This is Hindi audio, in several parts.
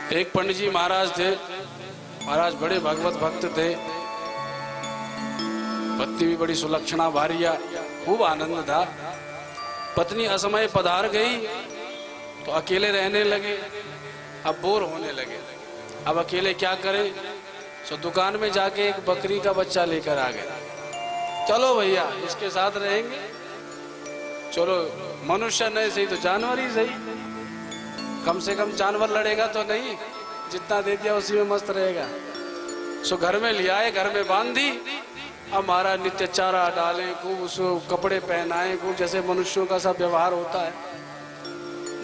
एक पंडित जी महाराज थे। महाराज बड़े भगवत भक्त थे, पत्नी भी बड़ी सुलक्षणा भारिया, खूब आनंद था। पत्नी असमय पधार गई तो अकेले रहने लगे, अब बोर होने लगे। अब अकेले क्या करें, तो दुकान में जाके एक बकरी का बच्चा लेकर आ गए। चलो भैया इसके साथ रहेंगे, चलो मनुष्य नहीं सही तो जानवर ही सही, कम से कम जानवर लड़ेगा तो नहीं, जितना दे दिया उसी में मस्त रहेगा। सो घर में ले आए, घर में बांध दी। अब महाराज नित्य चारा डालें, खूब उसको कपड़े पहनाए, खूब जैसे मनुष्यों का सब व्यवहार होता है।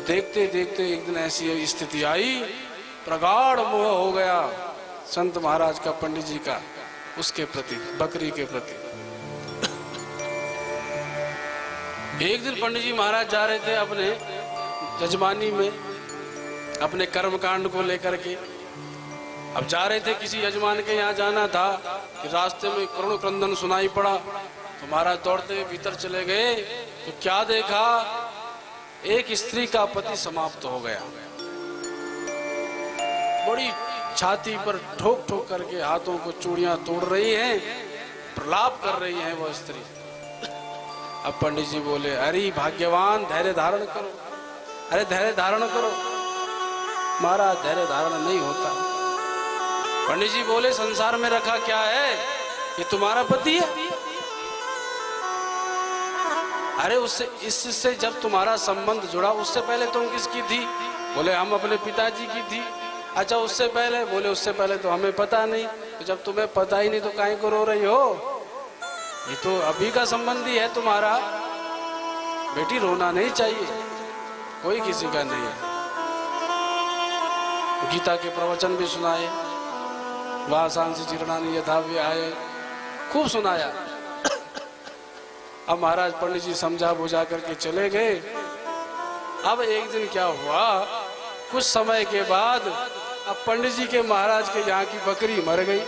देखते देखते एक दिन ऐसी स्थिति आई, प्रगाढ़ मोह हो गया संत महाराज का, पंडित जी का उसके प्रति, बकरी के प्रति। एक दिन पंडित जी महाराज जा रहे थे अपने यजमानी में, अपने कर्म कांड को लेकर के। अब जा रहे थे, किसी यजमान के यहाँ जाना था कि रास्ते में करुण क्रंदन सुनाई पड़ा, तो महाराज दौड़ते हुए भीतर चले गए। तो क्या देखा, एक स्त्री का पति समाप्त हो गया। बड़ी छाती पर ठोक ठोक करके हाथों को चूड़ियां तोड़ रही हैं, प्रलाप कर रही हैं वो स्त्री। अब पंडित जी बोले, अरे भाग्यवान धैर्य धारण करो, अरे धैर्य धारण करो। महाराज धैर्य धारण नहीं होता। पंडित जी बोले, संसार में रखा क्या है, ये तुम्हारा पति है। अरे उससे, इससे जब तुम्हारा संबंध जुड़ा, उससे पहले तुम किसकी थी? बोले हम अपने पिताजी की थी। अच्छा उससे पहले? बोले उससे पहले तो हमें पता नहीं। तो जब तुम्हें पता ही नहीं तो काहे को रो रही हो? ये तो अभी का संबंधी है तुम्हारा। बेटी रोना नहीं चाहिए, कोई किसी का नहीं है। गीता के प्रवचन भी सुनाए, वासांसी जीर्णानि यथा विहाय, खूब सुनाया। अब महाराज पंडित जी समझा बुझा करके चले गए। अब एक दिन क्या हुआ, कुछ समय के बाद अब पंडित जी के महाराज के यहाँ की बकरी मर गई।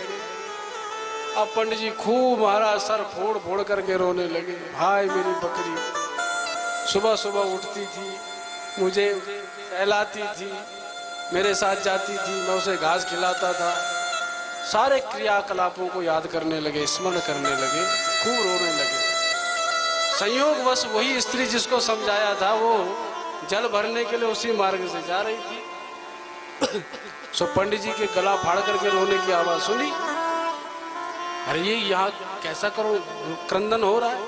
अब पंडित जी खूब महाराज सर फोड़ फोड़ करके रोने लगे, भाई मेरी बकरी सुबह सुबह उठती थी, मुझे सहलाती थी, मेरे साथ जाती थी, मैं उसे घास खिलाता था। सारे क्रियाकलापों को याद करने लगे, स्मरण करने लगे, खूब रोने लगे। संयोगवश वही स्त्री जिसको समझाया था वो जल भरने के लिए उसी मार्ग से जा रही थी। सो पंडित जी के गला फाड़ करके रोने की आवाज सुनी। अरे ये यहाँ कैसा करो क्रंदन हो रहा है।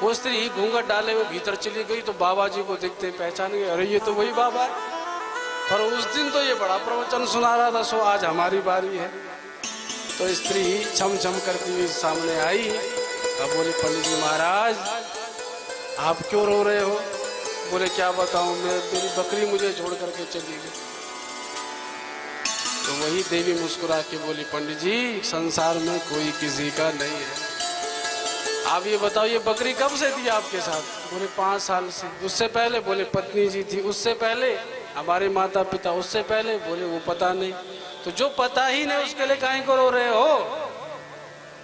वो स्त्री घूंघट डाले हुए भीतर चली गई तो बाबा जी को देखते पहचान गए, अरे ये तो वही बाबा है। पर उस दिन तो ये बड़ा प्रवचन सुना रहा था, सो आज हमारी बारी है। तो स्त्री छम छम करती हुई सामने आई। अब बोले, पंडित जी महाराज आप क्यों रो रहे हो? बोले क्या बताऊं, मेरी बकरी मुझे छोड़ करके चली गई। तो वही देवी मुस्कुरा के बोली, पंडित जी संसार में कोई किसी का नहीं है। आप ये बताओ ये बकरी कब से थी आपके साथ? बोले 5 साल से। उससे पहले? बोले पत्नी जी थी। उससे पहले? हमारे माता पिता। उससे पहले? बोले वो पता नहीं। तो जो पता ही नहीं उसके लिए काहे को रो रहे हो?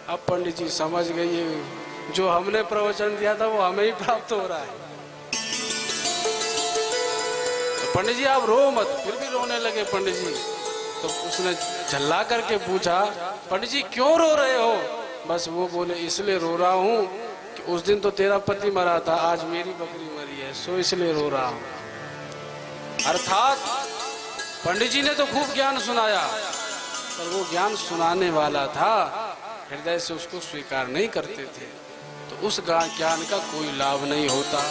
अब पंडित जी समझ गए, जो हमने प्रवचन दिया था वो हमें ही प्राप्त हो रहा है। तो पंडित जी आप रो मत। फिर भी रोने लगे पंडित जी। तो उसने झल्ला करके पूछा, पंडित जी क्यों रो रहे हो? बस वो बोले, इसलिए रो रहा हूँ कि उस दिन तो तेरा पति मरा था, आज मेरी बकरी मरी है, सो इसलिए रो रहा हूँ। अर्थात पंडित जी ने तो खूब ज्ञान सुनाया, पर वो ज्ञान सुनाने वाला था, हृदय से उसको स्वीकार नहीं करते थे, तो उस ज्ञान का कोई लाभ नहीं होता।